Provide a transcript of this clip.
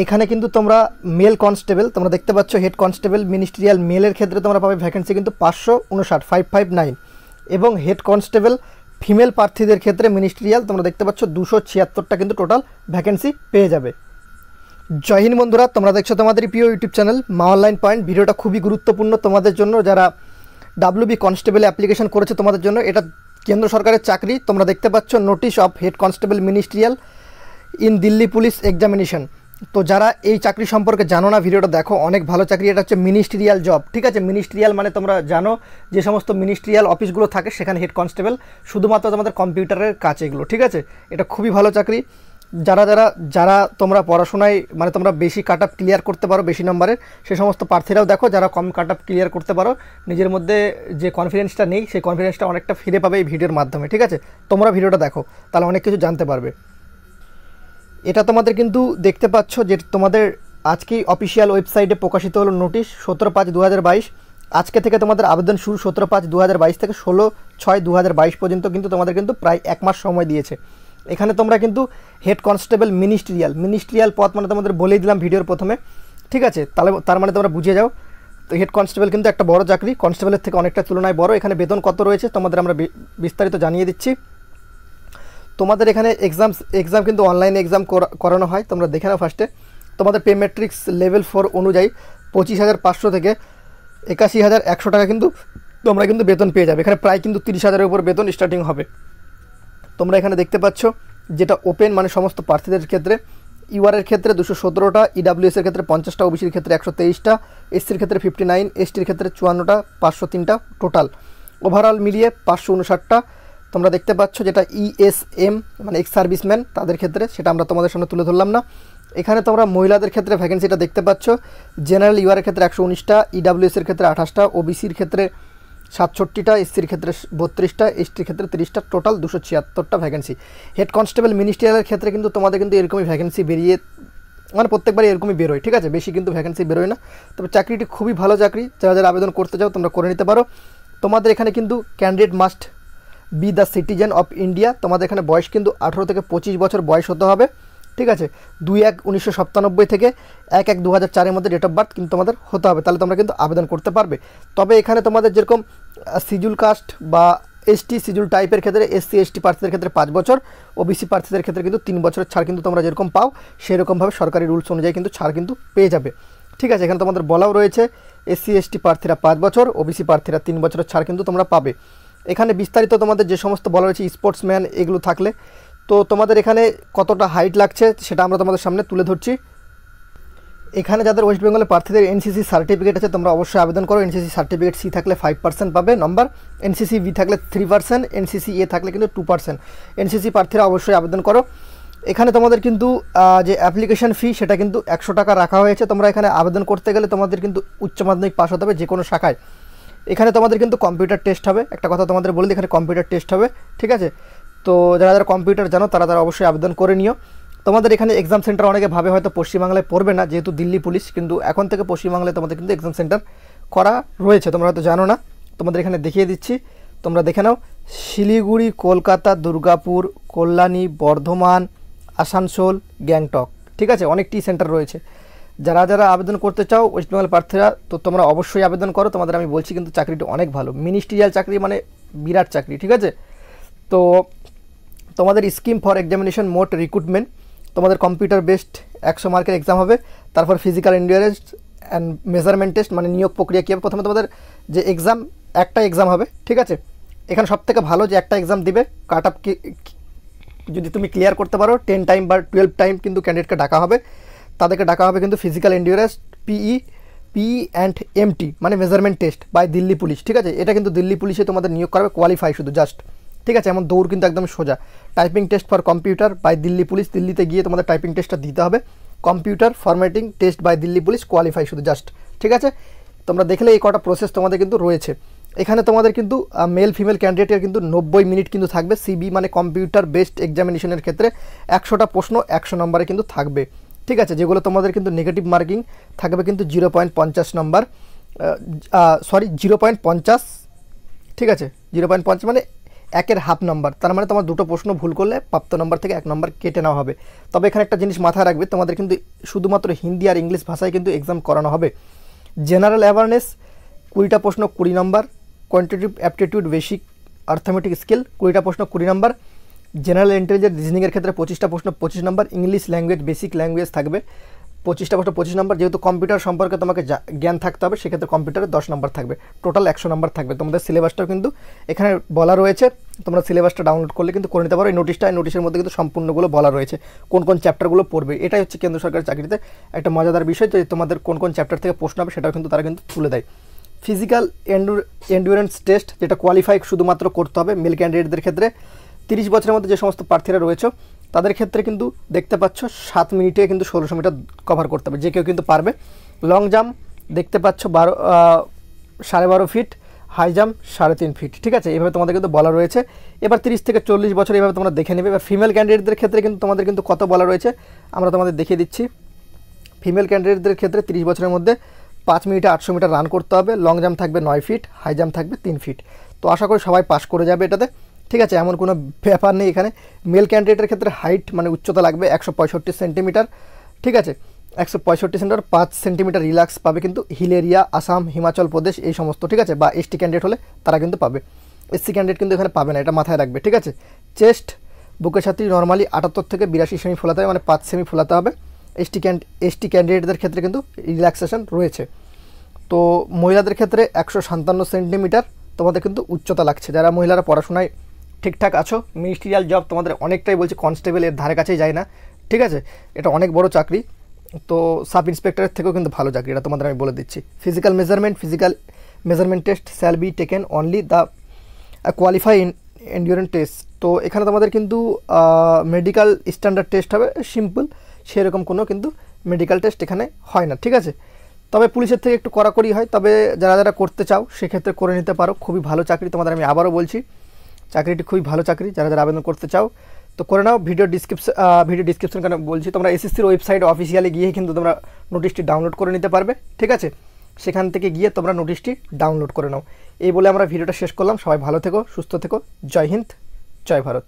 এখানে কিন্তু তোমরা মেল কনস্টেবল তোমরা দেখতে পাচ্ছ, হেড কনস্টেবল মিনিস্ট্রিয়াল মেলের ক্ষেত্রে তোমরা পাবে ভ্যাকেন্সি কিন্তু 559 এবং হেড কনস্টেবল ফিমেল প্রার্থীদের ক্ষেত্রে মিনিস্ট্রিয়াল তোমরা দেখতে পাচ্ছ 276টা কিন্তু টোটাল ভ্যাকেন্সি পেয়ে যাবে। জয় হিন্দ বন্ধুরা, তোমরা দেখছো তোমাদের প্রিয় ইউটিউব চ্যানেল মা অনলাইন পয়েন্ট। ভিডিওটা খুবই গুরুত্বপূর্ণ তোমাদের জন্য, যারা WB কনস্টেবল অ্যাপ্লিকেশন করেছে তোমাদের জন্য। এটা কেন্দ্র সরকারের চাকরি। তোমরা দেখতে পাচ্ছ notice of head constable ministerial in Delhi police examination. তো যারা এই চাকরি সম্পর্কে জানো না, ভিডিওটা দেখো, অনেক ভালো চাকরি। এটা হচ্ছে মিনিস্ট্রিয়াল জব, ঠিক আছে। মিনিস্ট্রিয়াল মানে তোমরা জানো যে সমস্ত মিনিস্ট্রিয়াল অফিসগুলো থাকে সেখানে হেড কনস্টেবল শুধুমাত্র তোমাদের কম্পিউটারের কাজ এগুলো, ঠিক আছে। এটা খুবই ভালো চাকরি। যারা তোমরা পড়াশোনায় মানে তোমরা বেশি কাট আপ ক্লিয়ার করতে পারো বেশি নম্বরের, সে সমস্ত প্রার্থীরাও দেখো যারা কম কাট আপ ক্লিয়ার করতে পারো, নিজের মধ্যে যে কনফিডেন্সটা নেই সেই কনফিডেন্সটা অনেকটা ফিরে পাবে এই ভিডিওর মাধ্যমে, ঠিক আছে। তোমরা ভিডিওটা দেখো, তাহলে অনেক কিছু জানতে পারবে। এটা তোমাদের কিন্তু দেখতে পাচ্ছ যে তোমাদের আজকেই অফিসিয়াল ওয়েবসাইটে প্রকাশিত হলো নোটিশ 17/5/2022। আজকে থেকে তোমাদের আবেদন শুরু 17/5/2022 থেকে 16/6/2022 পর্যন্ত কিন্তু তোমাদের কিন্তু প্রায় 1 মাস সময় দিয়েছে। এখানে তোমরা কিন্তু হেড কনস্টেবল মিনিস্ট্রিয়াল পদ মানে তোমাদের বলেই দিলাম ভিডিওর প্রথমে, ঠিক আছে। তাহলে তার মানে তোমরা বুঝে যাও। তো হেড কনস্টেবল কিন্তু একটা বড় চাকরি, কনস্টেবলের থেকে অনেকটা তুলনায় বড়। এখানে বেতন কত রয়েছে তোমাদের আমরা বিস্তারিত জানিয়ে দিচ্ছি। তোমাদের এখানে এক্সাম কিন্তু অনলাইনে এক্সাম করানো হয়, তোমরা দেখে নাও ফার্স্টে। তোমাদের পে ম্যাট্রিক্স লেভেল 4 অনুযায়ী 25,500 থেকে 81,100 টাকা কিন্তু তোমরা কিন্তু বেতন পেয়ে যাবে। এখানে প্রায় কিন্তু 30,000-এর উপর বেতন স্টার্টিং হবে। তোমরা এখানে দেখতে পাচ্ছ যেটা ওপেন মানে সমস্ত প্রার্থীদের ক্ষেত্রে। ইউআরের ক্ষেত্রে 217টা, ইডাব্লিউএসের ক্ষেত্রে 50টা, ওবিসির ক্ষেত্রে 123টা, এসসির ক্ষেত্রে 59, এসটির ক্ষেত্রে 54টা, 503টা টোটাল। ওভারঅল মিলিয়ে 559টা তোমরা দেখতে পাচ্ছ। যেটা ESM মানে এক্স সার্ভিসম্যান তাদের ক্ষেত্রে, সেটা আমরা তোমাদের সামনে তুলে ধরলাম না। এখানে তোমরা মহিলাদের ক্ষেত্রে ভ্যাকেন্সিটা দেখতে পাচ্ছ। জেনারেল ইউআরের ক্ষেত্রে 119টা, ইডাব্লিউএসের ক্ষেত্রে 28টা, ওবিসির ক্ষেত্রে 67টা, এসসির ক্ষেত্রে 32টা, এসটির ক্ষেত্রে 30টা, টোটাল 276টা ভ্যাকেন্সি। হেড কনস্টেবল মিনিস্ট্রিয়ালের ক্ষেত্রে কিন্তু তোমাদের কিন্তু এরকমই ভ্যাকেন্সি বেরিয়ে মানে প্রত্যেকবারই এরকমই বেরোয়, ঠিক আছে। বেশি কিন্তু ভ্যাকেন্সি বেরোয় না। তবে চাকরিটি খুবই ভালো চাকরি, যারা আবেদন করতে চাও তোমরা করে নিতে পারো। তোমাদের এখানে কিন্তু candidate must be the citizen of India. তোমাদের এখানে বয়স কিন্তু 18 থেকে 25 বছর বয়স হতে হবে, ঠিক আছে। 2/1/1997 থেকে 1/1/2004-এর মধ্যে ডেট অফ বার্থ কিন্তু তোমাদের হতে হবে, তাহলে তোমরা কিন্তু আবেদন করতে পারবে। তবে এখানে তোমাদের যেরকম শিডিউল কাস্ট বা ST শিডিউল টাইপের ক্ষেত্রে SC/ST প্রার্থীদের ক্ষেত্রে 5 বছর, ওবিসি প্রার্থীদের ক্ষেত্রে কিন্তু 3 বছরের ছাড় কিন্তু তোমরা যেরকম পাও সেরকমভাবে সরকারি রুলস অনুযায়ী কিন্তু ছাড় কিন্তু পেয়ে যাবে, ঠিক আছে। এখানে তোমাদের বলাও রয়েছে SC/ST প্রার্থীরা 5 বছর, ওবিসি প্রার্থীরা 3 বছরের ছাড় কিন্তু তোমরা পাবে। এখানে বিস্তারিত তোমাদের যে সমস্ত বলা রয়েছে স্পোর্টসম্যান এগুলো থাকলে, তো তোমাদের এখানে কতটা হাইট লাগছে সেটা আমরা তোমাদের সামনে তুলে ধরছি। এখানে যাদের ওয়েস্ট বেঙ্গলের প্রার্থীদের NCC সার্টিফিকেট আছে তোমরা অবশ্যই আবেদন করো। NCC সার্টিফিকেট C থাকলে 5% পাবে নম্বর, NCC B থাকলে 3%, NCC A থাকলে কিন্তু 2%। NCC প্রার্থীরা অবশ্যই আবেদন করো। এখানে তোমাদের কিন্তু যে অ্যাপ্লিকেশন ফি সেটা কিন্তু 100 টাকা রাখা হয়েছে। তোমরা এখানে আবেদন করতে গেলে তোমাদের কিন্তু উচ্চ মাধ্যমিক পাস হতে হবে যে কোনো শাখায়। এখানে তোমাদের কিন্তু কম্পিউটার টেস্ট হবে, একটা কথা তোমাদের বলে দিই, এখানে কম্পিউটার টেস্ট হবে, ঠিক আছে। তো যারা কম্পিউটার জানো তারা অবশ্যই আবেদন করে নিও। তোমাদের এখানে এক্সাম সেন্টার অনেকে ভাবে হয়তো পশ্চিমবাংলায় পড়বে না, যেহেতু দিল্লি পুলিশ, কিন্তু এখন থেকে পশ্চিমবাংলায় তোমাদের কিন্তু এক্সাম সেন্টার করা রয়েছে, তোমরা হয়তো জানো না। তোমাদের এখানে দেখিয়ে দিচ্ছি, তোমরা দেখে নাও। শিলিগুড়ি, কলকাতা, দুর্গাপুর, কল্যাণী, বর্ধমান, আসানসোল, গ্যাংটক, ঠিক আছে, অনেকটি সেন্টার রয়েছে। যারা আবেদন করতে চাও ওয়েস্ট বেঙ্গল প্রার্থীরা, তো তোমরা অবশ্যই আবেদন করো। তোমাদের আমি বলছি কিন্তু চাকরিটি অনেক ভালো, মিনিস্ট্রিয়াল চাকরি মানে বিরাট চাকরি, ঠিক আছে। তো তোমাদের স্কিম ফর এক্সামিনেশন মোট রিক্রুটমেন্ট, তোমাদের কম্পিউটার বেসড 100 মার্কের এক্সাম হবে। তারপর physical endurance and measurement test মানে নিয়োগ প্রক্রিয়া কী হবে। প্রথমে তোমাদের যে একটা এক্সাম হবে, ঠিক আছে। এখানে সবথেকে ভালো যে একটা এক্সাম দিবে, কাট আপ যদি তুমি ক্লিয়ার করতে পারো 10 টাইম বা 12 টাইম কিন্তু ক্যান্ডিডেটকে ডাকা হবে। তাদেরকে ডাকা হবে কিন্তু physical endurance PE and MT মানে measurement test by Delhi police, ঠিক আছে। এটা কিন্তু দিল্লি পুলিশে তোমাদের নিয়োগ করবে, কোয়ালিফাই শুধু জাস্ট, ঠিক আছে। এমন দৌড় কিন্তু একদম সোজা। Typing test for computer by Delhi police, দিল্লিতে গিয়ে তোমাদের টাইপিং টেস্টটা দিতে হবে। Computer formatting test by Delhi police, qualify শুধু জাস্ট, ঠিক আছে। তোমরা দেখলে এই কটা প্রসেস তোমাদের কিন্তু রয়েছে। এখানে তোমাদের কিন্তু মেল ফিমেল ক্যান্ডিডেটের কিন্তু 90 মিনিট কিন্তু থাকবে। CB মানে কম্পিউটার বেসড এক্সামিনেশনের ক্ষেত্রে 100টা প্রশ্ন 100 নম্বরে কিন্তু থাকবে, ঠিক আছে। যেগুলো তোমাদের কিন্তু নেগেটিভ মার্কিং থাকবে কিন্তু 0.50 নম্বর, 0.50, ঠিক আছে। 0.50 মানে 1-এর হাফ নাম্বার, তার মানে তোমার দুটো প্রশ্ন ভুল করলে প্রাপ্ত নম্বর থেকে 1 নম্বর কেটে নেওয়া হবে। তবে এখানে একটা জিনিস মাথায় রাখবে, তোমাদের কিন্তু শুধুমাত্র হিন্দি আর ইংলিশ ভাষায় কিন্তু এক্সাম করানো হবে। জেনারেল অ্যাওয়ারনেস 20টা প্রশ্ন 20 নম্বর, quantitative aptitude basic arithmetic skill 20টা প্রশ্ন 20 নম্বর, জেনারেল ইন্টেলিজেন্স রিজনিংয়ের ক্ষেত্রে 25টা প্রশ্ন 25 নম্বর, ইংলিশ ল্যাঙ্গুয়েজ বেসিক ল্যাঙ্গুয়েজ থাকবে 25টা প্রশ্ন 25 নম্বর। যেহেতু কম্পিউটার সম্পর্কে তোমাকে জ্ঞান থাকতে হবে, সেক্ষেত্রে কম্পিউটারে 10 নম্বর থাকবে, টোটাল 100 নম্বর থাকবে। তোমাদের সিলেবাসটাও কিন্তু এখানে বলা রয়েছে, তোমরা সিলেবাসটা ডাউনলোড করলে কিন্তু করে নিতে পারো। এই নোটিশের মধ্যে কিন্তু সম্পূর্ণগুলো বলা রয়েছে কোন কোন চ্যাপ্টারগুলো পড়বে। এটাই হচ্ছে কেন্দ্র সরকারের চাকরিতে একটা মজাদার বিষয়, যে তোমাদের কোন কোন চ্যাপ্টার থেকে প্রশ্ন হবে সেটাও কিন্তু তারা কিন্তু তুলে দেয়। ফিজিক্যাল এন্ডুরেন্স টেস্ট, যেটা কোয়ালিফাই শুধুমাত্র করতে হবে মেল ক্যান্ডিডেটদের ক্ষেত্রে। 30 বছরের মধ্যে যে সমস্ত প্রার্থীরা রয়েছে তাদের ক্ষেত্রে কিন্তু দেখতে পাচ্ছ 7 মিনিটে কিন্তু 1600 মিটার কভার করতে হবে, যে কেউ কিন্তু পারবে। লং জাম্প দেখতে পাচ্ছ 12.5 ফিট, হাই জাম্প 3.5 ফিট, ঠিক আছে, এইভাবে তোমাদের কিন্তু বলা রয়েছে। এবার 30 থেকে 40 বছর এইভাবে তোমরা দেখে নেবে। এবার ফিমেল ক্যান্ডিডেটদের ক্ষেত্রে কিন্তু তোমাদের কিন্তু কত বলা রয়েছে আমরা তোমাদের দেখিয়ে দিচ্ছি। ফিমেল ক্যান্ডিডেটদের ক্ষেত্রে 30 বছরের মধ্যে 5 মিনিটে 800 মিটার রান করতে হবে, লং জাম্প থাকবে 9 ফিট, হাই জাম্প থাকবে 3 ফিট। তো আশা করি সবাই পাস করে যাবে এটাতে, ঠিক আছে, এমন কোনো ব্যাপার নেই এখানে। মেল ক্যান্ডিডেটের ক্ষেত্রে হাইট মানে উচ্চতা লাগবে 165 সেন্টিমিটার, ঠিক আছে, 165 সেন্টিমিটার, 5 সেন্টিমিটার রিল্যাক্স পাবে কিন্তু হিল এরিয়া, আসাম, হিমাচল প্রদেশ এই সমস্ত, ঠিক আছে, বা এসটি ক্যান্ডিডেট হলে তারা কিন্তু পাবে। এসসি ক্যান্ডিডেট কিন্তু এখানে পাবে না, এটা মাথায় রাখবে, ঠিক আছে। চেস্ট বুকের ছাত্রী নর্মালি 78 থেকে 82 সেমি ফোলাতে হবে, মানে 5 সেমি ফোলাতে হবে। এসটি ক্যান্ডিডেটদের ক্ষেত্রে কিন্তু রিল্যাক্সেশন রয়েছে। তো মহিলাদের ক্ষেত্রে 157 সেন্টিমিটার তোমাদের কিন্তু উচ্চতা লাগছে। যারা মহিলারা পড়াশোনায় ঠিকঠাক আছো, মিনিস্ট্রিয়াল জব তোমাদের অনেকটাই বলছি কনস্টেবল এর ধারে কাছেই যায় না, ঠিক আছে, এটা অনেক বড় চাকরি। তো সাব ইন্সপেক্টরের থেকেও কিন্তু ভালো চাকরি, এটা তোমাদের আমি বলে দিচ্ছি। Physical measurement test shall be taken only the qualify endurance test. তো এখানে তোমাদের কিন্তু মেডিকেল স্ট্যান্ডার্ড টেস্ট হবে, সিম্পল, সেরকম কোনো কিন্তু মেডিকেল টেস্ট এখানে হয় না, ঠিক আছে। তবে পুলিশের থেকে একটু কড়াকড়ি হয়, তবে যারা যারা করতে চাও সেক্ষেত্রে করে নিতে পারো। খুবই ভালো চাকরি, তোমাদের আমি আবারও বলছি চাকরিটি খুবই ভালো চাকরি। যারা যারা আবেদন করতে চাও তো করে নাও। ভিডিও ডিসক্রিপশন কেন বলছি, তোমরা এসএসসির ওয়েবসাইটে অফিসিয়ালি গিয়ে কিন্তু তোমরা নোটিশটি ডাউনলোড করে নিতে পারবে, ঠিক আছে, সেখান থেকে গিয়ে তোমরা নোটিশটি ডাউনলোড করে নাও। এই বলে আমরা ভিডিওটা শেষ করলাম। সবাই ভালো থেকো, সুস্থ থেকো, জয় হিন্দ, জয় ভারত।